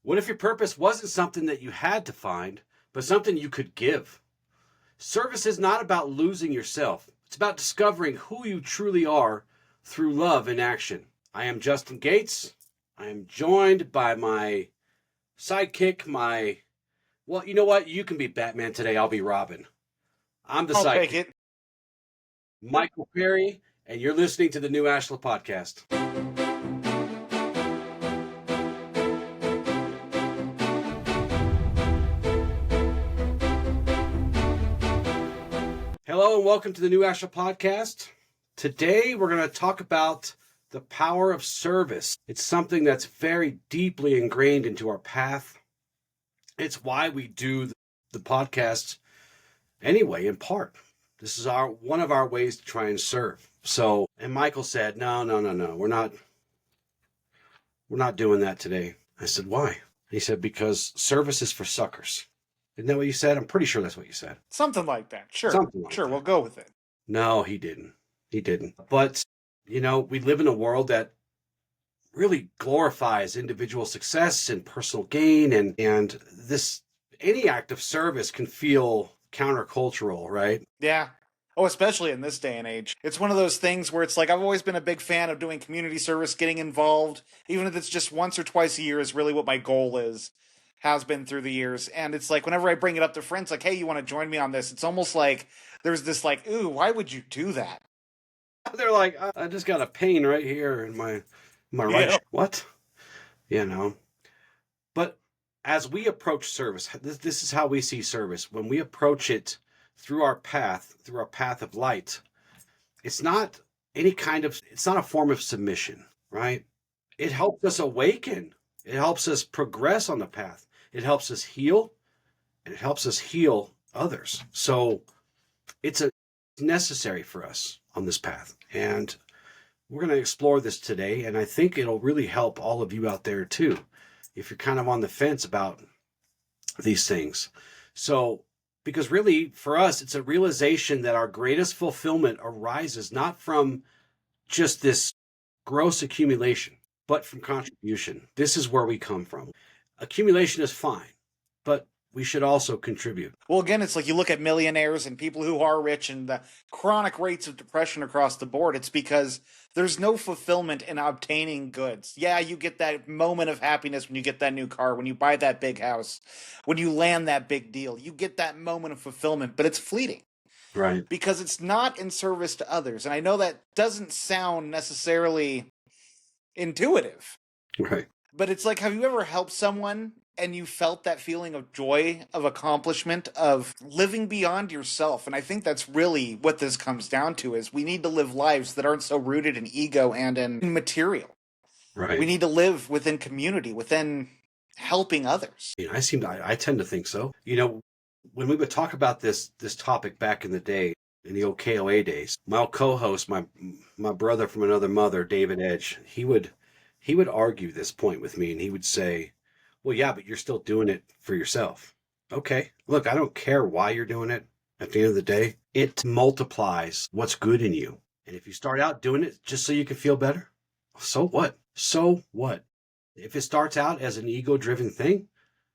What if your purpose wasn't something that you had to find, but something you could give? Service is not about losing yourself. It's about discovering who you truly are through love in action. I am Justin Gates. I am joined by my sidekick, well, you know what? You can be Batman today. I'll be Robin. I'm the I'll sidekick. take it. Michael Perry, and you're listening to the new Ashla Podcast. Hello and welcome to the new Ashla Podcast. Today we're going to talk about the power of service. It's something that's very deeply ingrained into our path. It's why we do the podcast anyway, in part. This is one of our ways to try and serve. So, and Michael said, no, we're not doing that today. I said, why? He said, because service is for suckers. Isn't that what you said? I'm pretty sure that's what you said. Something like that. Sure. That. We'll go with it. No, he didn't. But, we live in a world that really glorifies individual success and personal gain. And this, any act of service can feel countercultural, right? Yeah. Oh, especially in this day and age. It's one of those things where it's like, I've always been a big fan of doing community service, getting involved, even if it's just once or twice a year is really what my goal has been through the years. And it's like, whenever I bring it up to friends, like, hey, you want to join me on this? It's almost like there's this like, ooh, why would you do that? They're like, I just got a pain right here in my right. What? But as we approach service, this is how we see service. When we approach it through our path of light, it's not a form of submission, right? It helps us awaken. It helps us progress on the path. It helps us heal, and it helps us heal others. So it's necessary for us on this path. And we're going to explore this today, and I think it'll really help all of you out there too, if you're kind of on the fence about these things. So, because really, for us, it's a realization that our greatest fulfillment arises not from just this gross accumulation, but from contribution. This is where we come from. Accumulation is fine, but we should also contribute. Well, again, it's like you look at millionaires and people who are rich and the chronic rates of depression across the board. It's because there's no fulfillment in obtaining goods. Yeah, you get that moment of happiness when you get that new car, when you buy that big house, when you land that big deal. You get that moment of fulfillment, but it's fleeting. Right. Because it's not in service to others. And I know that doesn't sound necessarily intuitive. Right. But it's like, have you ever helped someone and you felt that feeling of joy, of accomplishment, of living beyond yourself? And I think that's really what this comes down to, is we need to live lives that aren't so rooted in ego and in material. Right. We need to live within community, within helping others. I tend to think so. When we would talk about this topic back in the day, in the old KOA days, my co-host, my brother from another mother, David Edge, he would argue this point with me, and he would say, well, yeah, but you're still doing it for yourself. Okay, look, I don't care why you're doing it. At the end of the day, it multiplies what's good in you. And if you start out doing it just so you can feel better, so what? So what? If it starts out as an ego-driven thing,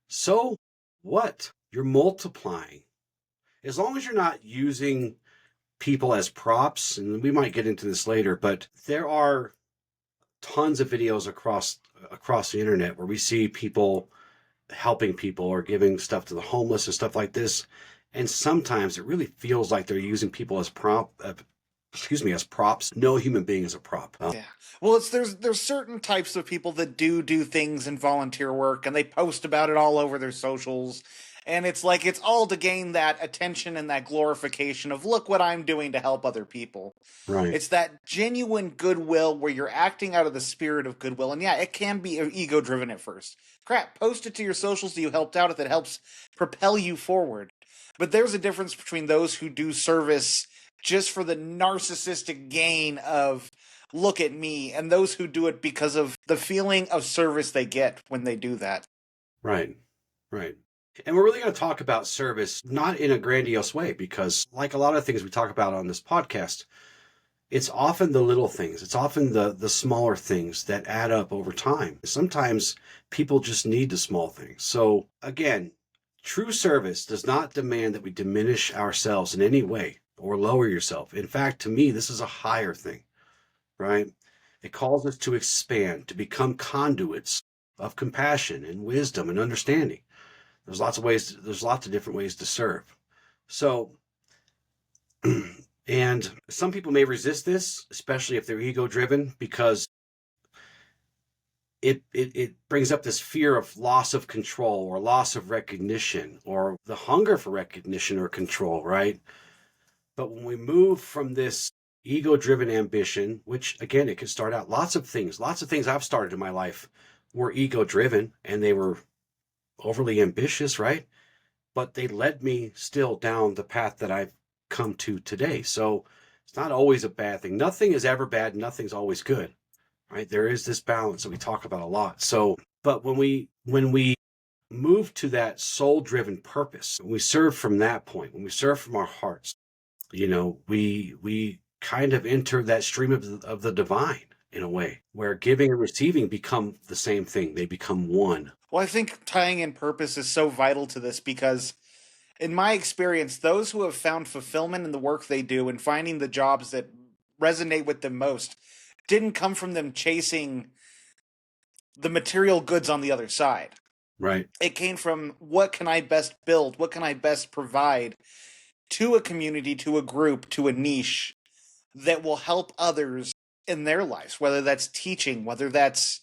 so what? You're multiplying. As long as you're not using people as props, and we might get into this later, but there are tons of videos across the internet where we see people helping people or giving stuff to the homeless and stuff like this. And sometimes it really feels like they're using people as as props. No human being is a prop. Yeah. Well, there's certain types of people that do things in volunteer work, and they post about it all over their socials. And it's like, it's all to gain that attention and that glorification of, look what I'm doing to help other people. Right. It's that genuine goodwill where you're acting out of the spirit of goodwill. And yeah, it can be ego-driven at first. Crap, post it to your socials that you helped out if it helps propel you forward. But there's a difference between those who do service just for the narcissistic gain of, look at me, and those who do it because of the feeling of service they get when they do that. Right. And we're really going to talk about service, not in a grandiose way, because like a lot of things we talk about on this podcast, it's often the little things. It's often the smaller things that add up over time. Sometimes people just need the small things. So again, true service does not demand that we diminish ourselves in any way or lower yourself. In fact, to me, this is a higher thing, right? It calls us to expand, to become conduits of compassion and wisdom and understanding. There's lots of ways, there's lots of different ways to serve. So, and some people may resist this, especially if they're ego driven, because it brings up this fear of loss of control or loss of recognition or the hunger for recognition or control, right? But when we move from this ego driven ambition, which again, it could start out lots of things I've started in my life were ego driven and they were overly ambitious, right? But they led me still down the path that I've come to today. So it's not always a bad thing. Nothing is ever bad. Nothing's always good, right? There is this balance that we talk about a lot. So, but when we move to that soul driven purpose, when we serve from that point, when we serve from our hearts, we kind of enter that stream of the divine in a way where giving and receiving become the same thing. They become one. Well, I think tying in purpose is so vital to this because, in my experience, those who have found fulfillment in the work they do and finding the jobs that resonate with them most didn't come from them chasing the material goods on the other side. Right. It came from what can I best build? What can I best provide to a community, to a group, to a niche that will help others in their lives, whether that's teaching, whether that's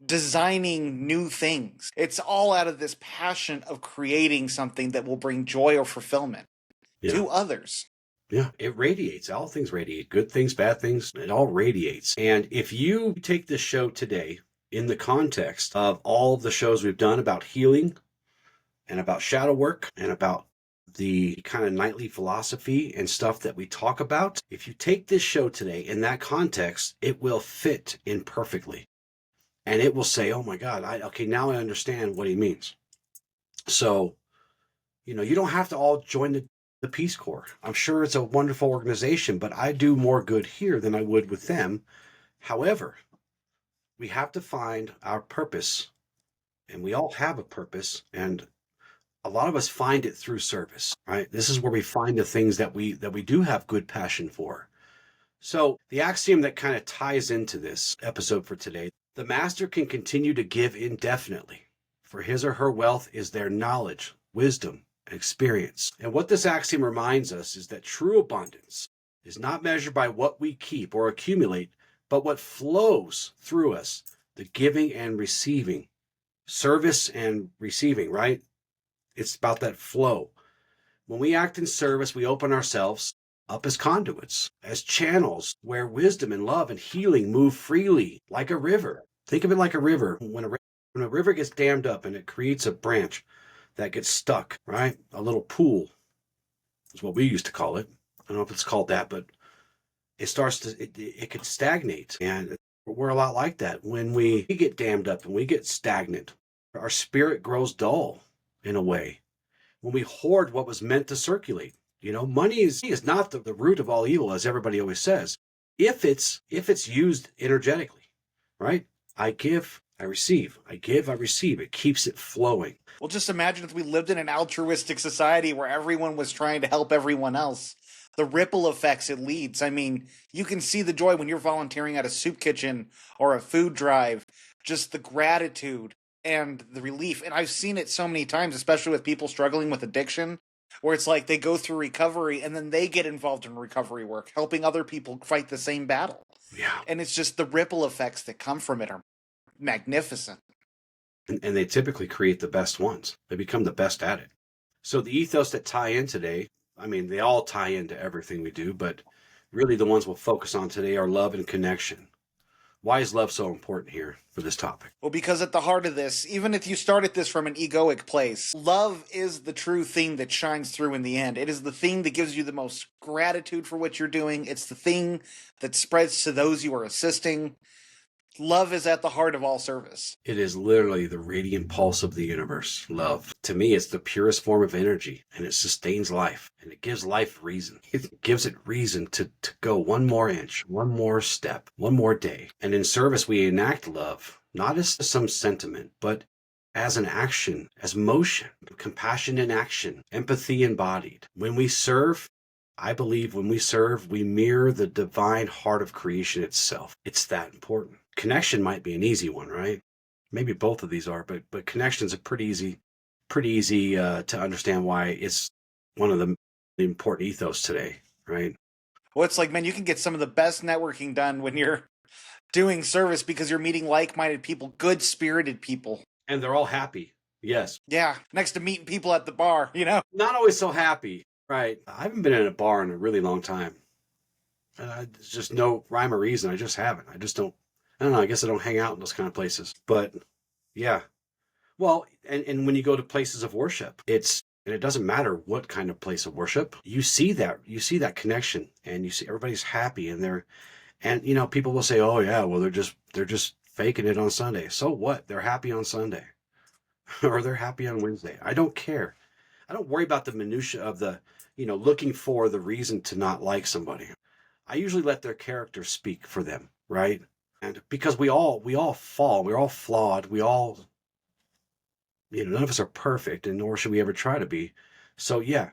designing new things. It's all out of this passion of creating something that will bring joy or fulfillment to others. Yeah, it radiates. All things radiate. Good things, bad things, it all radiates. And if you take this show today in the context of all the shows we've done about healing and about shadow work and about the kind of nightly philosophy and stuff that we talk about, if you take this show today in that context, it will fit in perfectly. And it will say, oh my God, okay, now I understand what he means. So, you don't have to all join the Peace Corps. I'm sure it's a wonderful organization, but I do more good here than I would with them. However, we have to find our purpose, and we all have a purpose, and a lot of us find it through service, right? This is where we find the things that we do have good passion for. So the axiom that kind of ties into this episode for today, the master can continue to give indefinitely, for his or her wealth is their knowledge, wisdom, and experience. And what this axiom reminds us is that true abundance is not measured by what we keep or accumulate, but what flows through us, the giving and receiving, service and receiving, right? It's about that flow. When we act in service, we open ourselves up as conduits, as channels where wisdom and love and healing move freely like a river. Think of it like a river. When a river gets dammed up and it creates a branch that gets stuck, right? A little pool is what we used to call it. I don't know if it's called that, but it could stagnate. And we're a lot like that. When we get dammed up and we get stagnant, our spirit grows dull in a way. When we hoard what was meant to circulate, money is not the root of all evil, as everybody always says, if it's used energetically, right? I give, I receive. I give, I receive. It keeps it flowing. Well, just imagine if we lived in an altruistic society where everyone was trying to help everyone else. The ripple effects it leads. I mean, you can see the joy when you're volunteering at a soup kitchen or a food drive, just the gratitude and the relief. And I've seen it so many times, especially with people struggling with addiction, where it's like they go through recovery and then they get involved in recovery work, helping other people fight the same battle. Yeah. And it's just the ripple effects that come from it are magnificent. And they typically create the best ones. They become the best at it. So the ethos that tie in today, I mean, they all tie into everything we do, but really the ones we'll focus on today are love and connection. Why is love so important here for this topic? Well, because at the heart of this, even if you started this from an egoic place, love is the true thing that shines through in the end. It is the thing that gives you the most gratitude for what you're doing. It's the thing that spreads to those you are assisting. Love is at the heart of all service. It is literally the radiant pulse of the universe, love. To me, it's the purest form of energy, and it sustains life, and it gives life reason. It gives it reason to go one more inch, one more step, one more day. And in service, we enact love, not as some sentiment, but as an action, as motion, compassion in action, empathy embodied. When we serve, I believe when we serve, we mirror the divine heart of creation itself. It's that important. Connection might be an easy one, right? Maybe both of these are, but connection's a pretty easy to understand why it's one of the important ethos today, right? Well, it's like, man, you can get some of the best networking done when you're doing service because you're meeting like-minded people, good-spirited people. And they're all happy. Yes. Yeah, next to meeting people at the bar, you know? Not always so happy, right? I haven't been in a bar in a really long time. There's just no rhyme or reason. I just haven't. I don't know. I guess I don't hang out in those kind of places. But yeah. Well, and when you go to places of worship, and it doesn't matter what kind of place of worship, you see that connection, and you see everybody's happy, and people will say, oh yeah, well they're just faking it on Sunday. So what? They're happy on Sunday. Or they're happy on Wednesday. I don't care. I don't worry about the minutia of looking for the reason to not like somebody. I usually let their character speak for them, right? And because we all fall, we're all flawed, we all, none of us are perfect, and nor should we ever try to be. So yeah,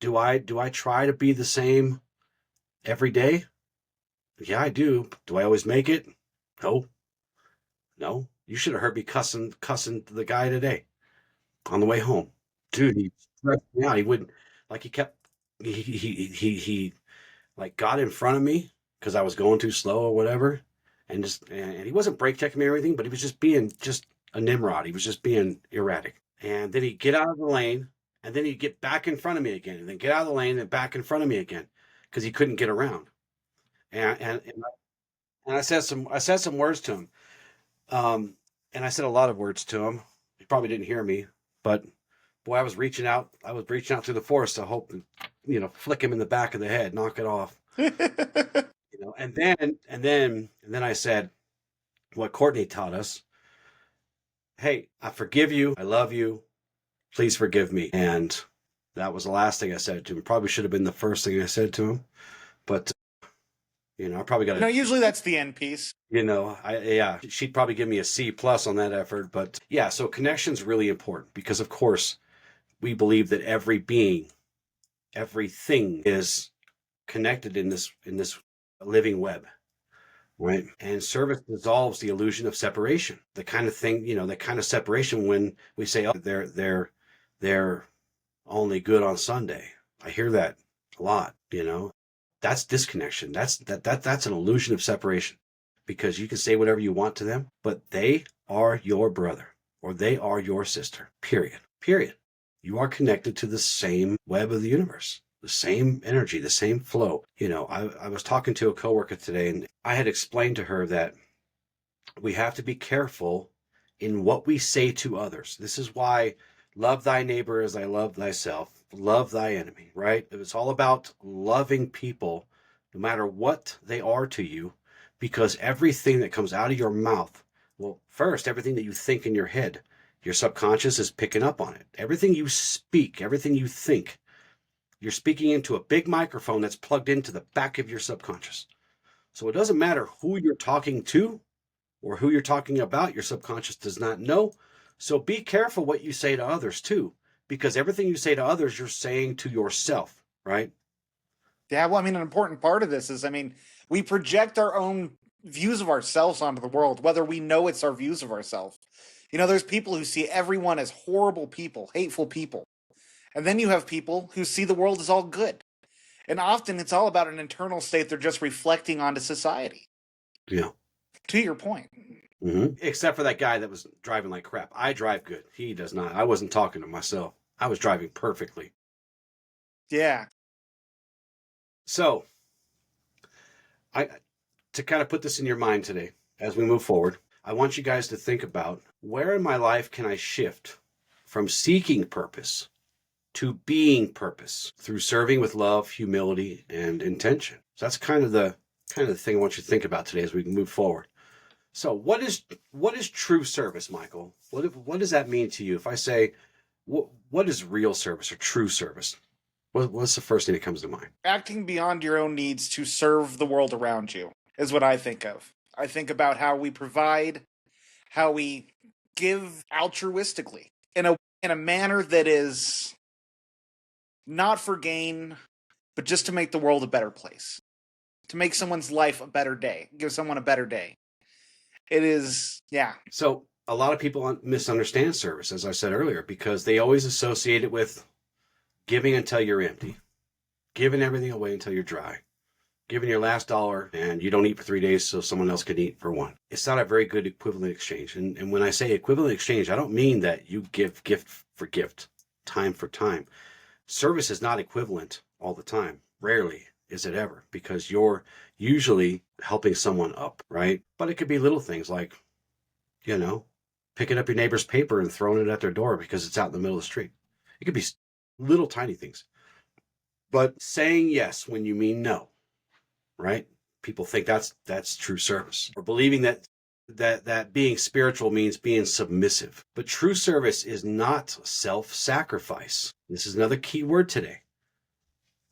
do I try to be the same every day? Yeah, I do. Do I always make it? No. You should have heard me cussing the guy today on the way home. Dude, he stressed me out. He wouldn't, like, he like got in front of me because I was going too slow or whatever. And he wasn't brake checking me or anything, but he was just being just a Nimrod. He was just being erratic. And then he'd get out of the lane, and then he'd get back in front of me again, and then get out of the lane and back in front of me again because he couldn't get around. And I said some words to him. And I said a lot of words to him. He probably didn't hear me, but boy, I was reaching out through the forest to hope, flick him in the back of the head, knock it off. And then I said what Courtney taught us. Hey, I forgive you. I love you. Please forgive me. And that was the last thing I said to him. Probably should have been the first thing I said to him, but I probably got to. No, usually that's the end piece. She'd probably give me a C+ on that effort. But yeah, so connection's really important because, of course, we believe that every being, everything is connected in this living web, right? And service dissolves the illusion of separation. The kind of thing, the kind of separation when we say, oh, they're only good on Sunday. I hear that a lot, That's disconnection. That's an illusion of separation, because you can say whatever you want to them, but they are your brother or they are your sister. Period. You are connected to the same web of the universe, the same energy, the same flow. I was talking to a coworker today, and I had explained to her that we have to be careful in what we say to others. This is why love thy neighbor as I love thyself. Love thy enemy, right? It's all about loving people no matter what they are to you, because everything that comes out of your mouth, well, first, everything that you think in your head, your subconscious is picking up on it. Everything you speak, everything you think, you're speaking into a big microphone that's plugged into the back of your subconscious. So it doesn't matter who you're talking to or who you're talking about, your subconscious does not know. So be careful what you say to others too, because everything you say to others, you're saying to yourself, right? Yeah, well, an important part of this is, we project our own views of ourselves onto the world, whether we know it's our views of ourselves. There's people who see everyone as horrible people, hateful people. And then you have people who see the world as all good. And often it's all about an internal state they're just reflecting onto society. Yeah. To your point. Mm-hmm. Except for that guy that was driving like crap. I drive good. He does not. I wasn't talking to myself. I was driving perfectly. Yeah. So, to kind of put this in your mind today, as we move forward, I want you guys to think about, where in my life can I shift from seeking purpose to being purpose through serving with love, humility, and intention. So that's kind of the thing I want you to think about today as we move forward. So what is true service, Michael? What does that mean to you? If I say, what is real service or true service? What's the first thing that comes to mind? Acting beyond your own needs to serve the world around you is what I think of. I think about how we provide, how we give altruistically in a manner that is not for gain, but just to make the world a better place, to make someone's life a better day, give someone a better day. It is, yeah. So a lot of people misunderstand service, as I said earlier, because they always associate it with giving until you're empty, giving everything away until you're dry, giving your last dollar and you don't eat for 3 days so someone else can eat for one. It's not a very good equivalent exchange. And when I say equivalent exchange, I don't mean that you give gift for gift, time for time. Service is not equivalent all the time. Rarely is it ever, because you're usually helping someone up, right? But it could be little things like, picking up your neighbor's paper and throwing it at their door because it's out in the middle of the street. It could be little tiny things. But saying yes when you mean no, right? People think that's true service. Or believing that being spiritual means being submissive. But true service is not self-sacrifice. This is another key word today.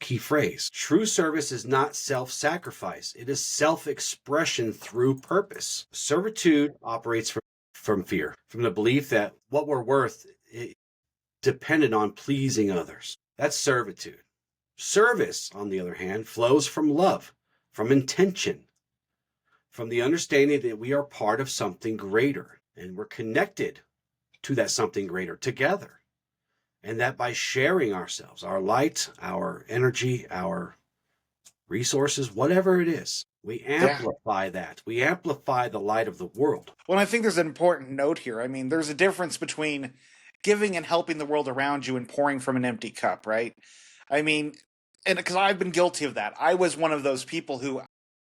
Key phrase. True service is not self-sacrifice. It is self-expression through purpose. Servitude operates from fear, from the belief that what we're worth depended on pleasing others. That's servitude. Service, on the other hand, flows from love, from intention, from the understanding that we are part of something greater and we're connected to that something greater together. And that by sharing ourselves, our light, our energy, our resources, whatever it is, we amplify that. We amplify the light of the world. Well, I think there's an important note here. I mean, there's a difference between giving and helping the world around you and pouring from an empty cup, right? I mean, and because I've been guilty of that. I was one of those people who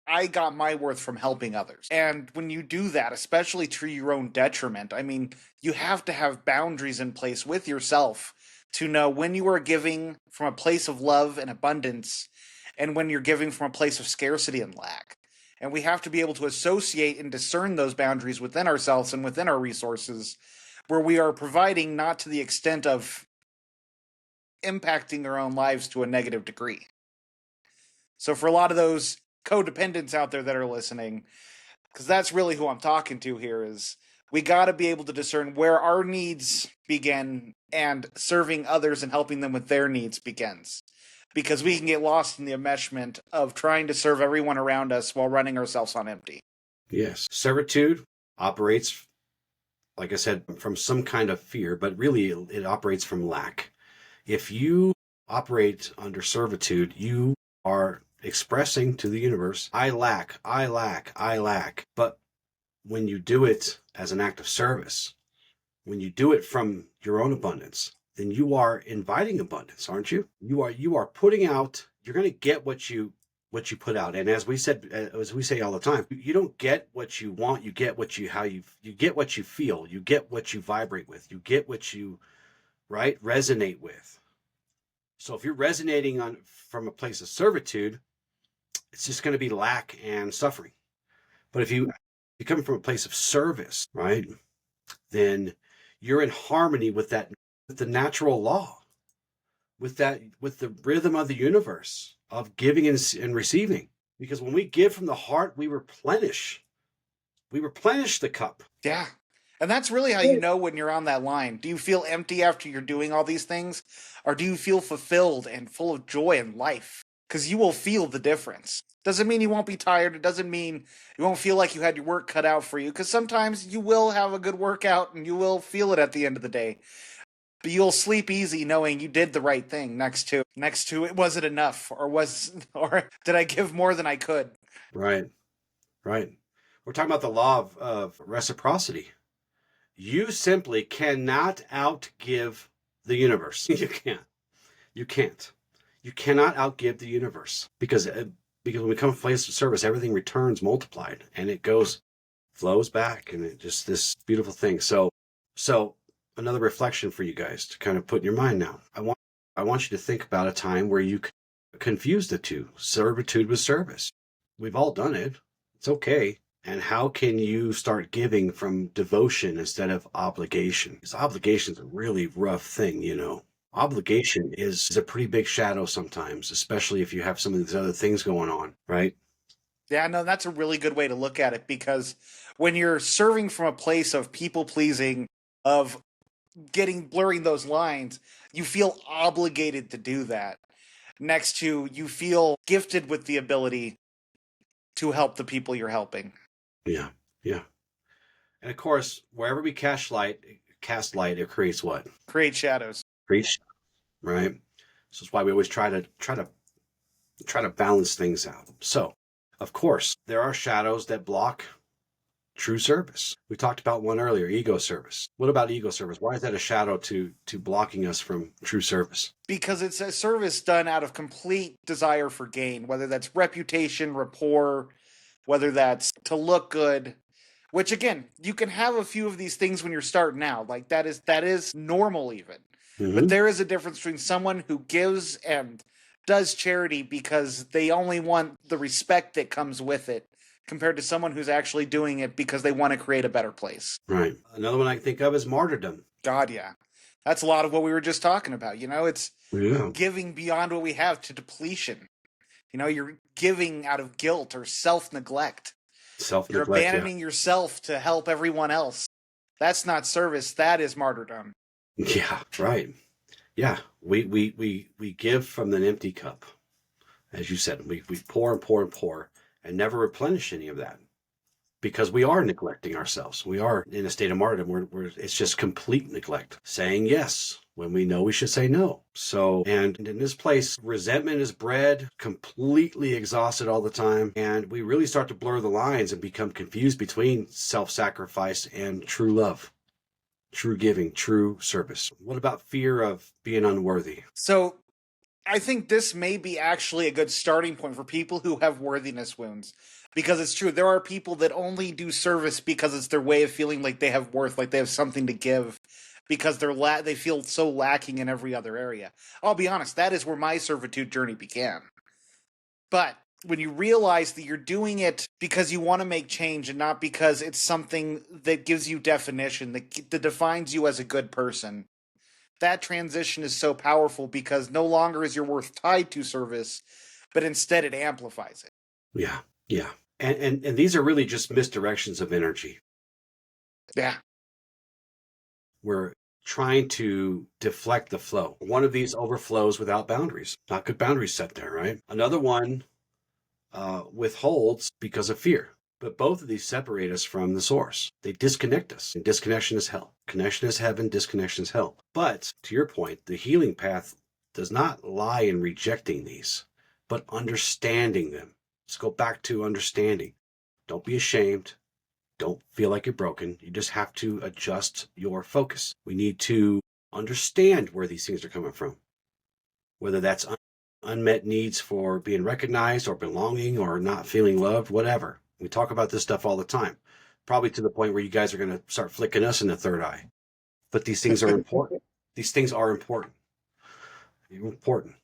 I got my worth from helping others. And when you do that, especially to your own detriment, I mean, you have to have boundaries in place with yourself to know when you are giving from a place of love and abundance and when you're giving from a place of scarcity and lack. And we have to be able to associate and discern those boundaries within ourselves and within our resources, where we are providing not to the extent of impacting their own lives to a negative degree. So for a lot of those codependents out there that are listening, because that's really who I'm talking to here, is we got to be able to discern where our needs begin and serving others and helping them with their needs begins. Because we can get lost in the enmeshment of trying to serve everyone around us while running ourselves on empty. Yes. Servitude operates, like I said, from some kind of fear, but really it operates from lack. If you operate under servitude, you are expressing to the universe, I lack, I lack, I lack. But when you do it as an act of service, when you do it from your own abundance, then you are inviting abundance, aren't you? You are putting out, you're going to get what you put out. And as we say all the time, you don't get what you want, you get what you get what you feel, you get what you vibrate with, you get what you resonate with. So if you're resonating from a place of servitude, it's just going to be lack and suffering. But if you come from a place of service, right, then you're in harmony with the natural law, with the rhythm of the universe of giving and receiving. Because when we give from the heart, we replenish the cup. Yeah. And that's really how you know when you're on that line. Do you feel empty after you're doing all these things? Or do you feel fulfilled and full of joy in life? Because you will feel the difference. Doesn't mean you won't be tired. It doesn't mean you won't feel like you had your work cut out for you. Because sometimes you will have a good workout and you will feel it at the end of the day. But you'll sleep easy knowing you did the right thing next to it. Was it enough? Or did I give more than I could? Right. We're talking about the law of reciprocity. You simply cannot outgive the universe. You can't. You cannot outgive the universe because when we come to a place of service, everything returns multiplied and it flows back, and it just this beautiful thing. So another reflection for you guys to kind of put in your mind now. I want you to think about a time where you confuse the two, servitude with service. We've all done it. It's okay. And how can you start giving from devotion instead of obligation? Because obligation is a really rough thing, you know. Obligation is a pretty big shadow sometimes, especially if you have some of these other things going on, right? Yeah, no, that's a really good way to look at it, because when you're serving from a place of people pleasing, of blurring those lines, you feel obligated to do that. Next to you feel gifted with the ability to help the people you're helping. Yeah, yeah. And of course, wherever we cast light, it creates what? Create shadows. Creates, right? So that's why we always try to balance things out. So, of course, there are shadows that block true service. We talked about one earlier, ego service. What about ego service? Why is that a shadow to blocking us from true service? Because it's a service done out of complete desire for gain, whether that's reputation, rapport, whether that's to look good. Which again, you can have a few of these things when you're starting out. Like that is normal even. But there is a difference between someone who gives and does charity because they only want the respect that comes with it, compared to someone who's actually doing it because they want to create a better place. Right. Another one I can think of is martyrdom. God, yeah. That's a lot of what we were just talking about. You know, it's giving beyond what we have to depletion. You know, you're giving out of guilt or self-neglect. You're abandoning yourself to help everyone else. That's not service. That is martyrdom. Yeah, right. Yeah, we give from an empty cup. As you said, we pour and pour and pour and never replenish any of that, because we are neglecting ourselves. We are in a state of martyrdom where it's just complete neglect. Saying yes when we know we should say no. So, and in this place, resentment is bred, completely exhausted all the time. And we really start to blur the lines and become confused between self-sacrifice and true love, true giving, true service. What about fear of being unworthy? So I think this may be actually a good starting point for people who have worthiness wounds. Because it's true, there are people that only do service because it's their way of feeling like they have worth, like they have something to give, because they feel so lacking in every other area. I'll be honest, that is where my servitude journey began. But when you realize that you're doing it because you want to make change and not because it's something that gives you definition, that defines you as a good person, that transition is so powerful, because no longer is your worth tied to service, but instead it amplifies it. Yeah, yeah. And these are really just misdirections of energy. Yeah. We're trying to deflect the flow. One of these overflows without boundaries. Not good boundaries set there, right? Another one withholds because of fear. But both of these separate us from the source. They disconnect us. And disconnection is hell. Connection is heaven. Disconnection is hell. But to your point, the healing path does not lie in rejecting these, but understanding them. Let's go back to understanding. Don't be ashamed. Don't feel like you're broken. You just have to adjust your focus. We need to understand where these things are coming from, whether that's unmet needs for being recognized or belonging or not feeling loved, whatever. We talk about this stuff all the time, probably to the point where you guys are going to start flicking us in the third eye. But these things are important. These things are important. Important.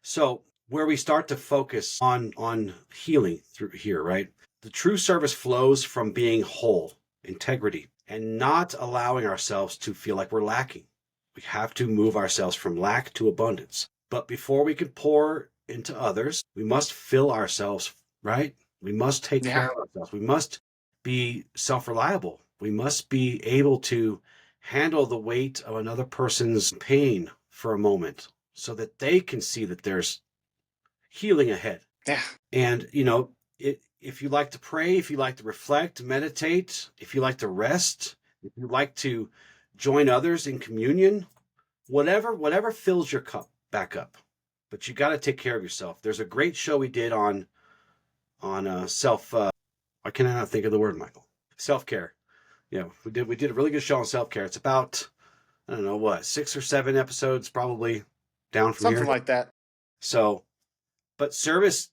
So where we start to focus on healing through here, right? The true service flows from being whole, integrity, and not allowing ourselves to feel like we're lacking. We have to move ourselves from lack to abundance. But before we can pour into others, we must fill ourselves, right? We must take care of ourselves. We must be self-reliable. We must be able to handle the weight of another person's pain for a moment so that they can see that there's healing ahead. Yeah. And, you know, if you like to pray, if you like to reflect, meditate, if you like to rest, if you like to join others in communion, whatever fills your cup back up. But you got to take care of yourself. There's a great show we did on self. I cannot think of the word, Michael. Self-care. Yeah, we did a really good show on self-care. It's about, I don't know what, 6 or 7 episodes, probably down from Something here. like that. So, but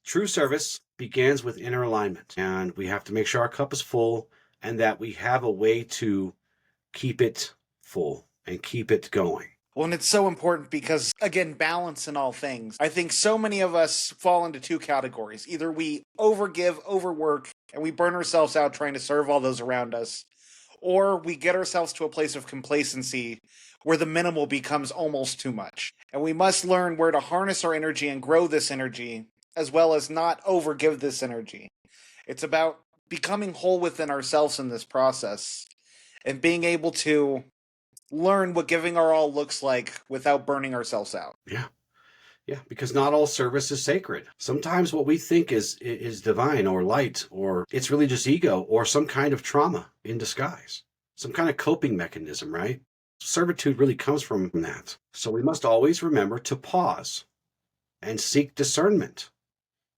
true service begins with inner alignment, and we have to make sure our cup is full and that we have a way to keep it full and keep it going. Well, and it's so important because, again, balance in all things. I think so many of us fall into two categories. Either we overgive, overwork, and we burn ourselves out trying to serve all those around us, or we get ourselves to a place of complacency where the minimal becomes almost too much. And we must learn where to harness our energy and grow this energy, as well as not overgive this energy. It's about becoming whole within ourselves in this process and being able to learn what giving our all looks like without burning ourselves out. Yeah. Yeah, because not all service is sacred. Sometimes what we think is divine or light, or it's really just ego or some kind of trauma in disguise, some kind of coping mechanism, right? Servitude really comes from that. So we must always remember to pause and seek discernment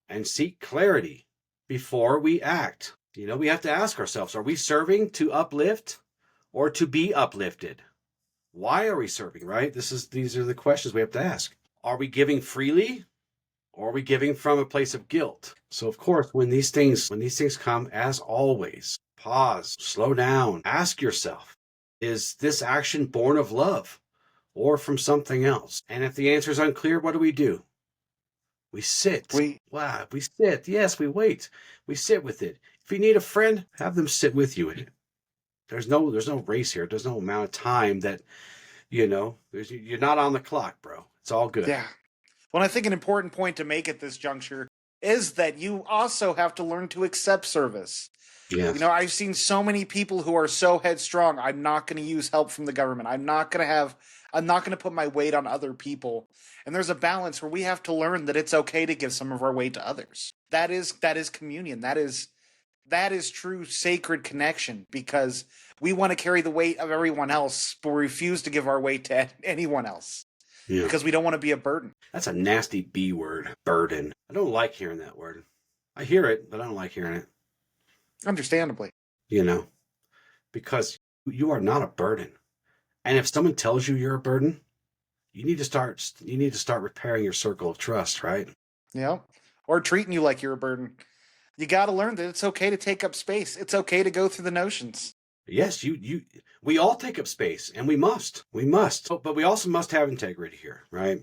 and seek clarity before we act. We have to ask ourselves, are we serving to uplift or to be uplifted? Why are we serving, right? These are the questions we have to ask. Are we giving freely, or are we giving from a place of guilt? So of course, when these things come, as always, pause, slow down, ask yourself, is this action born of love or from something else? And if the answer is unclear, what do? We sit. We sit. Yes, we wait. We sit with it. If you need a friend, have them sit with you in it. There's no race here. There's no amount of time that, you're not on the clock, bro. It's all good. Yeah. Well, I think an important point to make at this juncture is that you also have to learn to accept service. Yes. I've seen so many people who are so headstrong. I'm not going to use help from the government. I'm not going to put my weight on other people. And there's a balance where we have to learn that it's okay to give some of our weight to others. That is communion. That is true sacred connection, because we want to carry the weight of everyone else, but we refuse to give our weight to anyone else. Yeah. Because we don't want to be a burden. That's a nasty B word, burden. I don't like hearing that word. I hear it, but I don't like hearing it. Understandably. Because you are not a burden. And if someone tells you you're a burden, you need to start repairing your circle of trust, right? Yeah. Or treating you like you're a burden. You got to learn that it's okay to take up space. It's okay to go through the notions. Yes, we all take up space, and we must. But we also must have integrity here, right?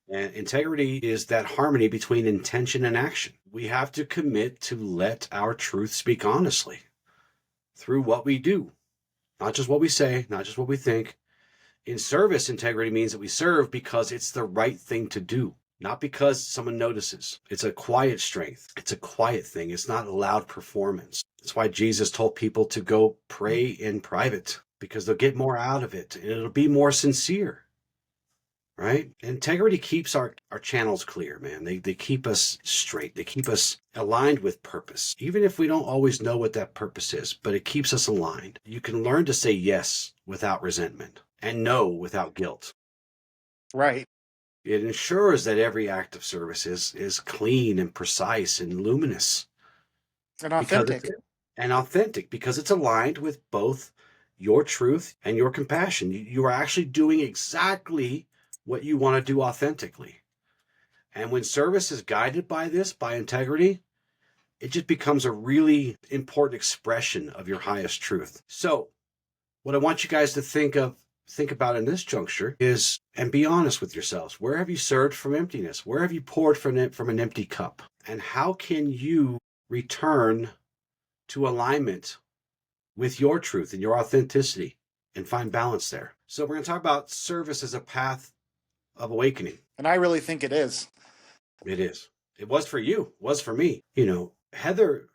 And integrity is that harmony between intention and action. We have to commit to let our truth speak honestly through what we do, not just what we say, not just what we think. In service, integrity means that we serve because it's the right thing to do, not because someone notices. It's a quiet strength. It's a quiet thing. It's not a loud performance. That's why Jesus told people to go pray in private, because they'll get more out of it and it'll be more sincere, right? Integrity keeps our channels clear, man. They keep us straight. They keep us aligned with purpose, even if we don't always know what that purpose is, but it keeps us aligned. You can learn to say yes without resentment and no without guilt. Right. It ensures that every act of service is clean and precise and luminous. And authentic. Because it's aligned with both your truth and your compassion. You are actually doing exactly what you want to do authentically. And when service is guided by integrity, it just becomes a really important expression of your highest truth. So what I want you guys to think about in this juncture is, and be honest with yourselves, where have you served from emptiness? Where have you poured from an empty cup? And how can you return to alignment with your truth and your authenticity and find balance there? So we're going to talk about service as a path of awakening. And I really think it is. It is. It was for you. It was for me. Heather,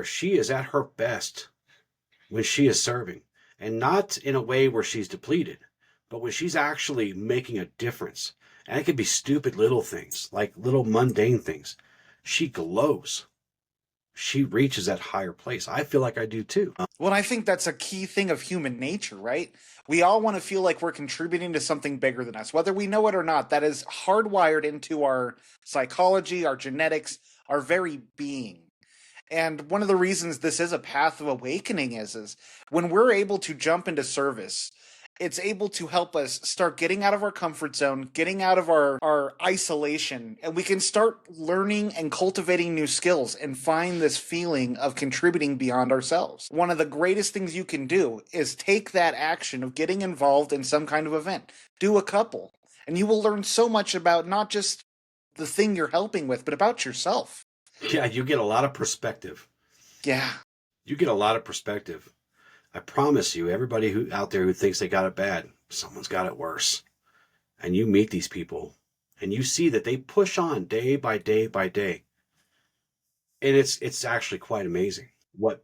she is at her best when she is serving. And not in a way where she's depleted, but when she's actually making a difference. And it could be stupid little things, like little mundane things. She glows. She reaches that higher place. I feel like I do too. Well, I think that's a key thing of human nature, right? We all want to feel like we're contributing to something bigger than us, whether we know it or not. That is hardwired into our psychology, our genetics, our very being. And one of the reasons this is a path of awakening is when we're able to jump into service It's able to help us start getting out of our comfort zone, getting out of our isolation, and we can start learning and cultivating new skills and find this feeling of contributing beyond ourselves. One of the greatest things you can do is take that action of getting involved in some kind of event. Do a couple, and you will learn so much about not just the thing you're helping with, but about yourself. Yeah, you get a lot of perspective. Yeah. You get a lot of perspective. I promise you, everybody who out there who thinks they got it bad, someone's got it worse. And you meet these people and you see that they push on day by day by day. And it's actually quite amazing what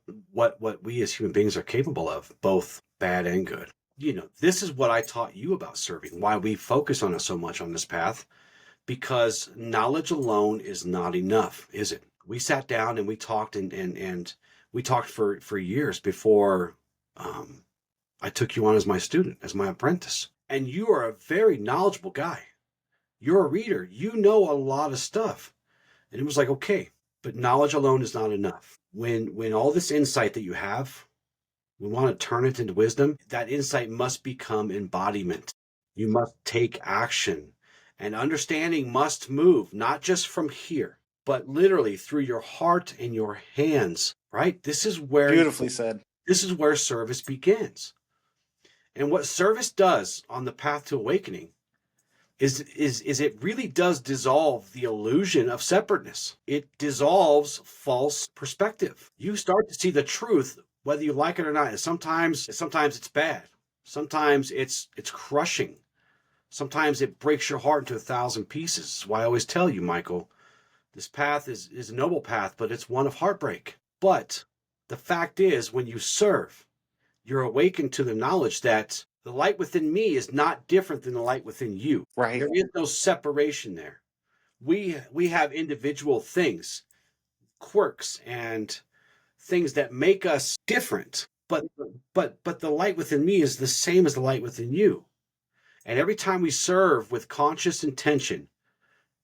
we as human beings are capable of, both bad and good. You know, this is what I taught you about serving, why we focus on it so much on this path, because knowledge alone is not enough, is it? We sat down and we talked and we talked for years before I took you on as my student, as my apprentice. And you are a very knowledgeable guy. You're a reader. You know a lot of stuff. And it was like, okay, but knowledge alone is not enough. When all this insight that you have, we want to turn it into wisdom, that insight must become embodiment. You must take action. And understanding must move, not just from here, but literally through your heart and your hands, right? This is where Beautifully said. This is where service begins. And what service does on the path to awakening is it really does dissolve the illusion of separateness. It dissolves false perspective. You start to see the truth, whether you like it or not. And sometimes it's bad. Sometimes it's crushing. Sometimes it breaks your heart into 1,000 pieces. That's why I always tell you, Michael, this path is a noble path, but it's one of heartbreak. But the fact is, when you serve, you're awakened to the knowledge that the light within me is not different than the light within you. Right. There is no separation there. We have individual things, quirks, and things that make us different. But the light within me is the same as the light within you. And every time we serve with conscious intention,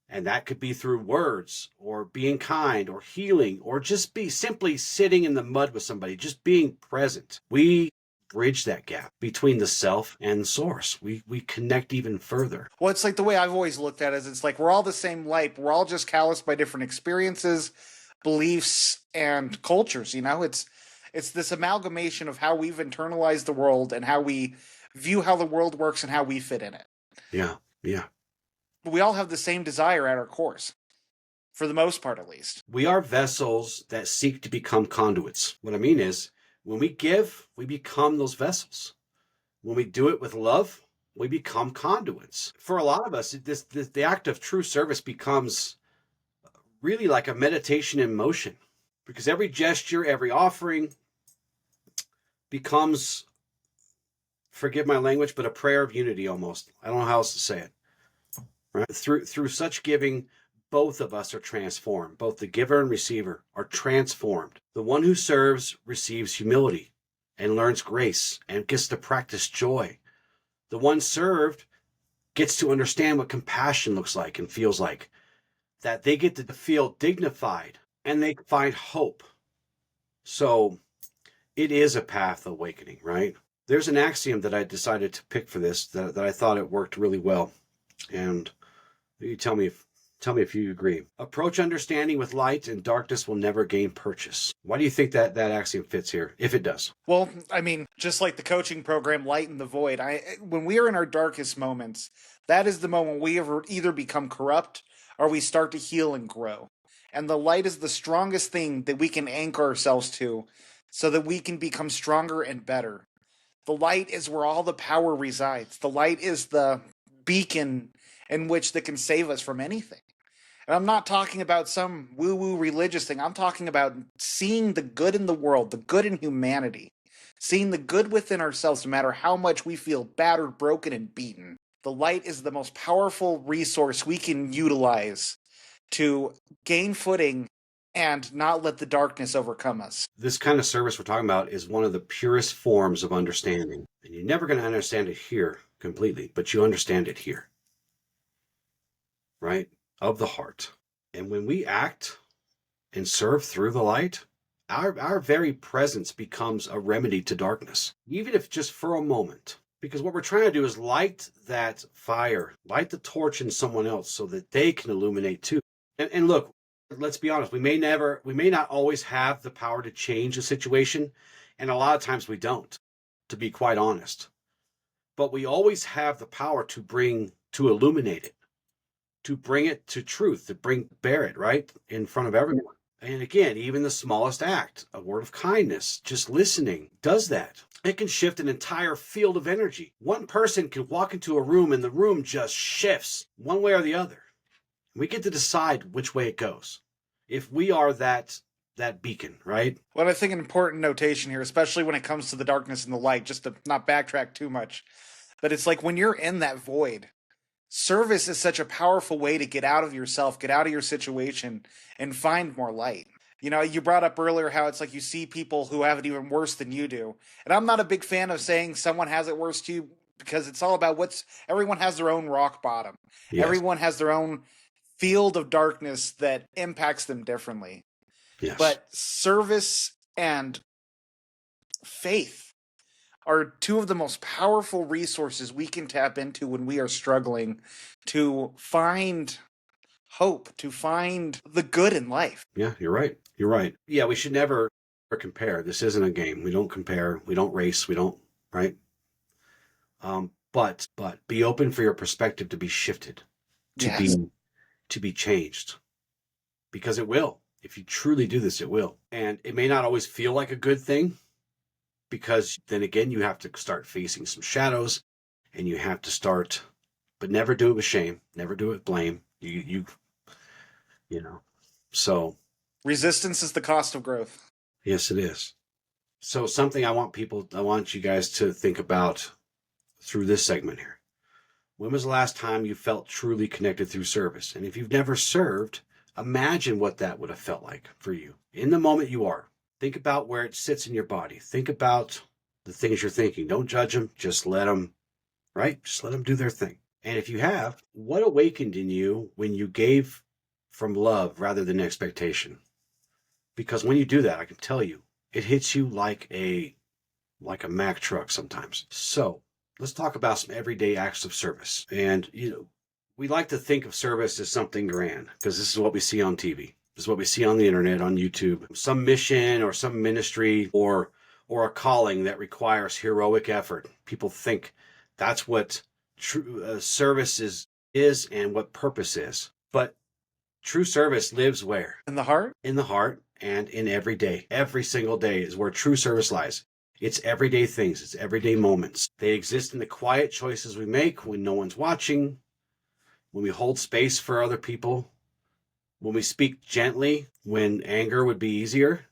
and that could be through words or being kind or healing or just be simply sitting in the mud with somebody, just being present, we bridge that gap between the self and source. We connect even further. Well, it's like the way I've always looked at it is it's like we're all the same light. We're all just calloused by different experiences, beliefs, and cultures. You know, it's this amalgamation of how we've internalized the world and how we view how the world works and how we fit in it. Yeah, yeah. But we all have the same desire at our cores, for the most part at least. We are vessels that seek to become conduits. What I mean is, when we give, we become those vessels. When we do it with love, we become conduits. For a lot of us, the act of true service becomes really like a meditation in motion, because every gesture, every offering becomes, forgive my language, but a prayer of unity almost. I don't know how else to say it. Right? Through such giving, both of us are transformed. Both the giver and receiver are transformed. The one who serves receives humility and learns grace and gets to practice joy. The one served gets to understand what compassion looks like and feels like, that they get to feel dignified and they find hope. So it is a path of awakening, right? There's an axiom that I decided to pick for this that I thought it worked really well. And you tell me if you agree. Approach understanding with light, and darkness will never gain purchase. Why do you think that axiom fits here, if it does? Well, I mean, just like the coaching program, Lighten the Void, when we are in our darkest moments, that is the moment we either become corrupt or we start to heal and grow. And the light is the strongest thing that we can anchor ourselves to so that we can become stronger and better. The light is where all the power resides. The light is the beacon in which that can save us from anything. And I'm not talking about some woo-woo religious thing. I'm talking about seeing the good in the world, the good in humanity, seeing the good within ourselves no matter how much we feel battered, broken, and beaten. The light is the most powerful resource we can utilize to gain footing and not let the darkness overcome us. This kind of service we're talking about is one of the purest forms of understanding. And you're never going to understand it here completely, but you understand it here. Right? Of the heart. And when we act and serve through the light, our very presence becomes a remedy to darkness, even if just for a moment. Because what we're trying to do is light that fire, light the torch in someone else so that they can illuminate too. And look, let's be honest, we may not always have the power to change a situation. And a lot of times we don't, to be quite honest. But we always have the power to illuminate it, to bring it to truth, bear it right in front of everyone. And again, even the smallest act, a word of kindness, just listening, does that. It can shift an entire field of energy. One person can walk into a room and the room just shifts one way or the other. We get to decide which way it goes. If we are that beacon, right? Well, I think an important notation here, especially when it comes to the darkness and the light, just to not backtrack too much, but it's like when you're in that void, service is such a powerful way to get out of yourself, get out of your situation, and find more light. You know, you brought up earlier how it's like you see people who have it even worse than you do. And I'm not a big fan of saying someone has it worse to you, because it's all about everyone has their own rock bottom. Yes. Everyone has their own field of darkness that impacts them differently. Yes. But service and faith are two of the most powerful resources we can tap into when we are struggling to find hope, to find the good in life. Yeah, you're right. You're right. Yeah, we should never compare. This isn't a game. We don't compare. We don't race. We don't, right? But be open for your perspective to be shifted, to be changed, because it will. If you truly do this, it will. And it may not always feel like a good thing, because then again, you have to start facing some shadows, and you have to start, but never do it with shame. Never do it with blame. You know, so. Resistance is the cost of growth. Yes, it is. So something I want you guys to think about through this segment here. When was the last time you felt truly connected through service? And if you've never served, imagine what that would have felt like for you. In the moment you are. Think about where it sits in your body. Think about the things you're thinking. Don't judge them. Just let them, right? Just let them do their thing. And if you have, what awakened in you when you gave from love rather than expectation? Because when you do that, I can tell you, it hits you like a Mack truck sometimes. So let's talk about some everyday acts of service. And, we like to think of service as something grand, because this is what we see on TV. This is what we see on the internet, on YouTube. Some mission or some ministry or a calling that requires heroic effort. People think that's what true service is and what purpose is. But true service lives where? In the heart? In the heart and in every day. Every single day is where true service lies. It's everyday things. It's everyday moments. They exist in the quiet choices we make when no one's watching, when we hold space for other people, when we speak gently, when anger would be easier,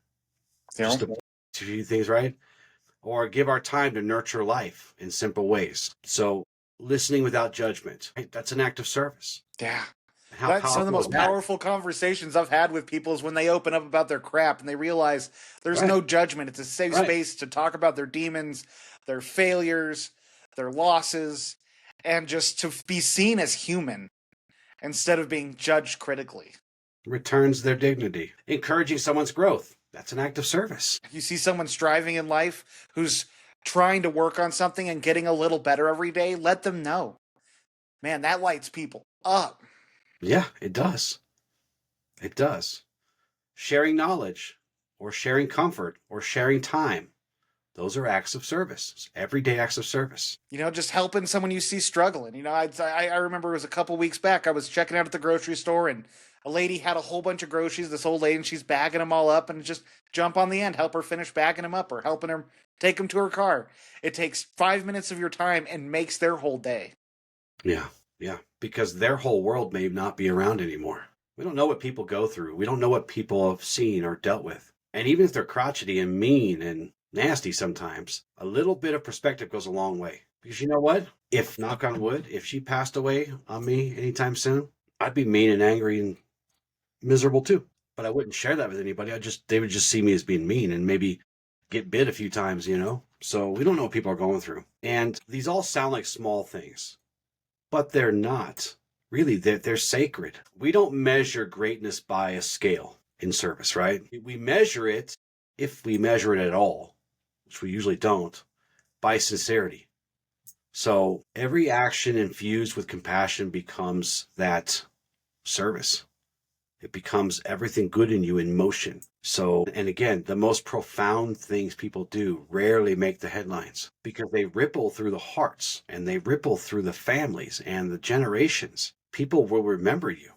just to do things right, or give our time to nurture life in simple ways. So listening without judgment, right? That's an act of service. Yeah. That's some of the most powerful conversations I've had with people is when they open up about their crap and they realize there's no judgment. It's a safe space to talk about their demons, their failures, their losses, and just to be seen as human instead of being judged critically. Returns their dignity. Encouraging someone's growth. That's an act of service. You see someone striving in life who's trying to work on something and getting a little better every day, let them know. Man, that lights people up. Yeah, it does. It does. Sharing knowledge or sharing comfort or sharing time. Those are acts of service, everyday acts of service. Just helping someone you see struggling. I remember it was a couple weeks back. I was checking out at the grocery store and a lady had a whole bunch of groceries, this old lady, and she's bagging them all up, and just jump on the end, help her finish bagging them up or helping her take them to her car. It takes 5 minutes of your time and makes their whole day. Yeah, because their whole world may not be around anymore. We don't know what people go through. We don't know what people have seen or dealt with. And even if they're crotchety and mean and nasty sometimes, a little bit of perspective goes a long way. Because you know what? If, knock on wood, if she passed away on me anytime soon, I'd be mean and angry and miserable too. But I wouldn't share that with anybody. They would just see me as being mean and maybe get bit a few times, So we don't know what people are going through. And these all sound like small things, but they're not. Really, they're sacred. We don't measure greatness by a scale in service, right? We measure it, if we measure it at all, which we usually don't, by sincerity. So every action infused with compassion becomes that service. It becomes everything good in you in motion. So, and again, the most profound things people do rarely make the headlines because they ripple through the hearts and they ripple through the families and the generations. People will remember you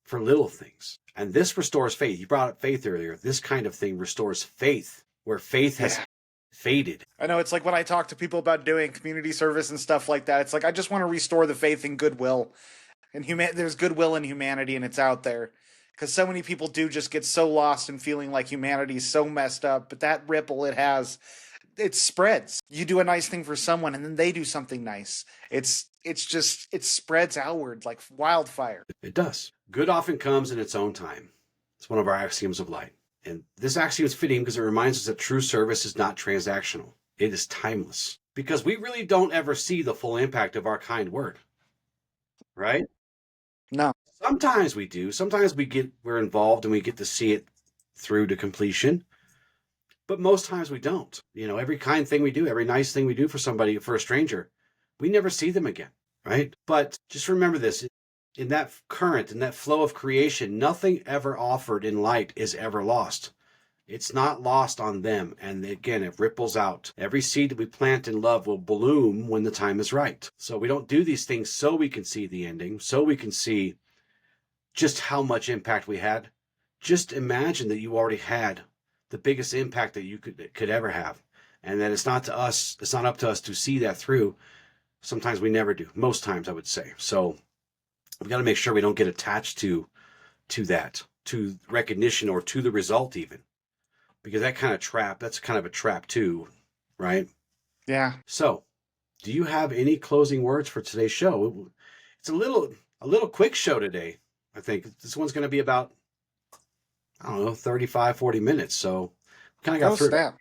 for little things. And this restores faith. You brought up faith earlier. This kind of thing restores faith where faith has faded. I know, it's like when I talk to people about doing community service and stuff like that, it's like I just want to restore the faith in goodwill. And there's goodwill in humanity, and it's out there. Because so many people do just get so lost in feeling like humanity is so messed up, but that ripple it has, it spreads. You do a nice thing for someone, and then they do something nice. It spreads outward like wildfire. It does. Good often comes in its own time. It's one of our axioms of light. And this axiom is fitting because it reminds us that true service is not transactional. It is timeless. Because we really don't ever see the full impact of our kind word. Right? No. Sometimes we do. Sometimes we're involved and we get to see it through to completion. But most times we don't. You know, every kind thing we do, every nice thing we do for somebody, for a stranger, we never see them again, right? But just remember this, in that current, in that flow of creation, nothing ever offered in light is ever lost. It's not lost on them. And again, it ripples out. Every seed that we plant in love will bloom when the time is right. So we don't do these things so we can see the ending, so we can see just how much impact we had. Just imagine that you already had the biggest impact that you could ever have. And that it's not up to us to see that through. Sometimes we never do. Most times, I would say. So we've got to make sure we don't get attached to that, to recognition or to the result even. Because that's kind of a trap too, right? Yeah. So, do you have any closing words for today's show? It's a little quick show today. I think this one's going to be about, 35, 40 minutes. So, kind of got through. Snap.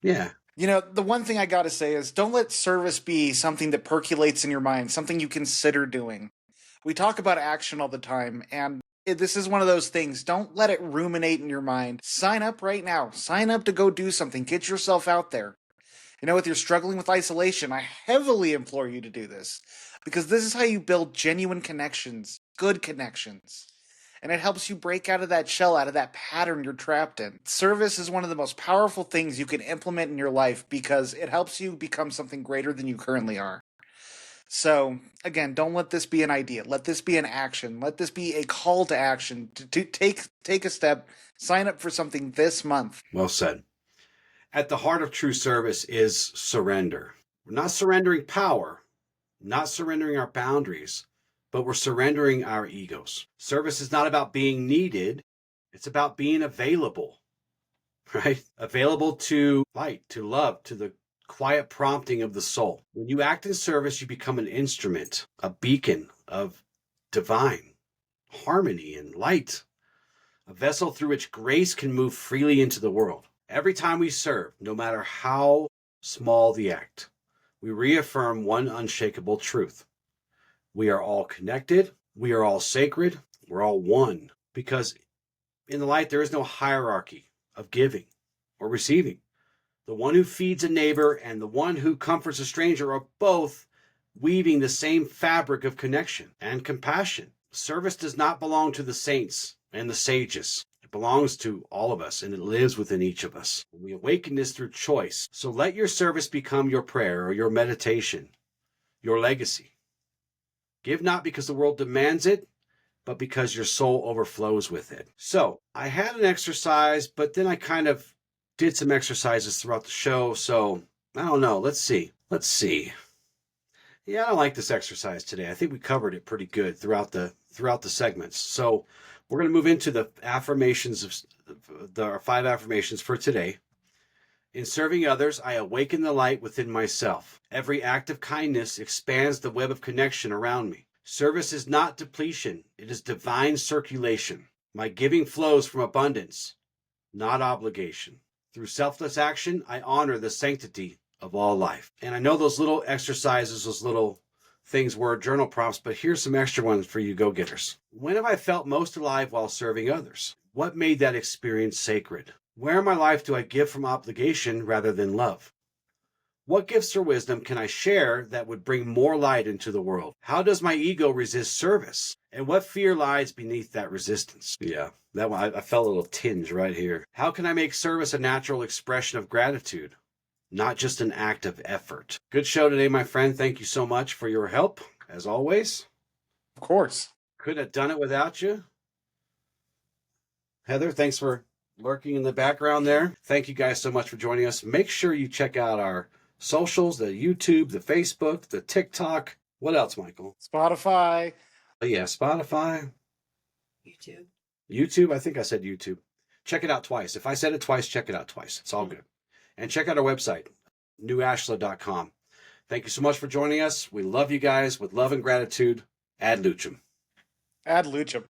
Yeah. You know, the one thing I got to say is don't let service be something that percolates in your mind, something you consider doing. We talk about action all the time, and this is one of those things. Don't let it ruminate in your mind. Sign up right now. Sign up to go do something. Get yourself out there. You know, if you're struggling with isolation, I heavily implore you to do this because this is how you build genuine connections, good connections. And it helps you break out of that shell, out of that pattern you're trapped in. Service is one of the most powerful things you can implement in your life because it helps you become something greater than you currently are. So, again, don't let this be an idea. Let this be an action. Let this be a call to action to take a step, sign up for something this month. Well said. At the heart of true service is surrender. We're not surrendering power, not surrendering our boundaries, but we're surrendering our egos. Service is not about being needed. It's about being available, right? Available to light, to love, to the quiet prompting of the soul. When you act in service, you become an instrument, a beacon of divine harmony and light, a vessel through which grace can move freely into the world. Every time we serve, no matter how small the act, we reaffirm one unshakable truth. We are all connected. We are all sacred. We're all one. Because in the light, there is no hierarchy of giving or receiving. The one who feeds a neighbor and the one who comforts a stranger are both weaving the same fabric of connection and compassion. Service does not belong to the saints and the sages. It belongs to all of us, and it lives within each of us. We awaken this through choice. So let your service become your prayer or your meditation, your legacy. Give not because the world demands it, but because your soul overflows with it. So I had an exercise, but then I kind of did some exercises throughout the show. So I don't know. Let's see. Yeah, I don't like this exercise today. I think we covered it pretty good throughout the segments. So we're going to move into the affirmations of our 5 affirmations for today. In serving others, I awaken the light within myself. Every act of kindness expands the web of connection around me. Service is not depletion. It is divine circulation. My giving flows from abundance, not obligation. Through selfless action, I honor the sanctity of all life. And I know those little exercises, those little things were journal prompts, but here's some extra ones for you go-getters. When have I felt most alive while serving others? What made that experience sacred? Where in my life do I give from obligation rather than love? What gifts or wisdom can I share that would bring more light into the world? How does my ego resist service? And what fear lies beneath that resistance? Yeah, that one, I felt a little tinge right here. How can I make service a natural expression of gratitude, not just an act of effort? Good show today, my friend. Thank you so much for your help, as always. Of course. Couldn't have done it without you. Heather, thanks for lurking in the background there. Thank you guys so much for joining us. Make sure you check out our socials, the YouTube, the Facebook, the TikTok. What else, Michael? Spotify. Yeah, Spotify. YouTube, I think I said YouTube. Check it out twice. If I said it twice, check it out twice. It's all good. And check out our website, newashla.com. Thank you so much for joining us. We love you guys with love and gratitude. Ad lucem. Ad lucem.